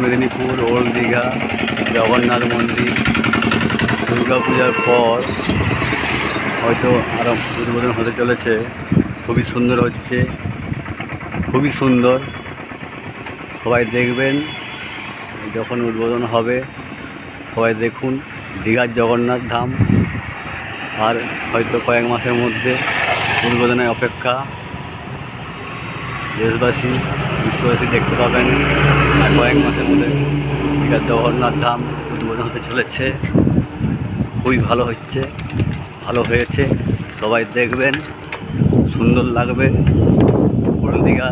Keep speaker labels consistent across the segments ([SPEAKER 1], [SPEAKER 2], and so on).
[SPEAKER 1] Medinipur old Digha Jagannath মন্দির দুর্গা পূজার পর হয়তো আরও উদ্বোধন হতে চলেছে। খুবই সুন্দর হচ্ছে, খুবই সুন্দর। সবাই দেখবেন যখন উদ্বোধন হবে, সবাই দেখুন দীঘার জগন্নাথ ধাম। আর হয়তো কয়েক মাসের মধ্যে উদ্বোধনের অপেক্ষা। দেশবাসী বিশ্ববাসী দেখতে পাবেন আর কয়েক মাসের মধ্যে দীঘার জগন্নাথ ধাম উদ্বোধন হতে চলেছে। খুবই ভালো হচ্ছে, ভালো হয়েছে। সবাই দেখবেন, সুন্দর লাগবে। ওল্ড দীঘা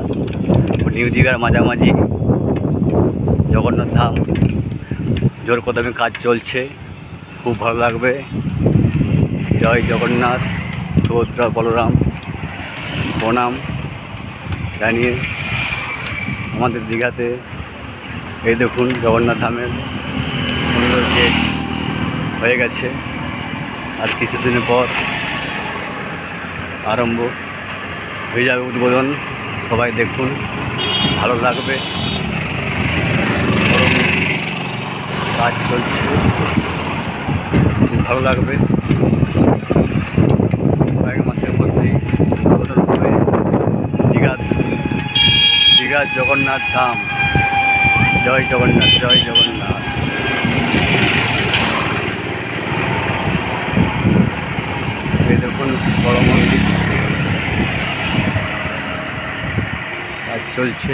[SPEAKER 1] ও নিউ দীঘার মাঝামাঝি জগন্নাথ ধাম জোর কদমে কাজ চলছে, খুব ভালো লাগবে। জয় জগন্নাথ, সুভদ্রা বলরাম প্রণাম জানিয়ে আমাদের দীঘাতে এই দেখুন জগন্নাথ ধামের সুন্দর গেট হয়ে গেছে। আর কিছুদিনের পর আরম্ভ হয়ে যাবে উদ্বোধন। সবাই দেখুন, ভালো লাগবে। কাজ চলছে, খুব ভালো লাগবে। কয়েক মাসের মধ্যেই উদ্বোধন হবে দীঘার জগন্নাথ ধাম। জয় জগন্নাথ, জয় জগন্নাথ। এই দেখুন বড় মন্দির কাজ চলছে।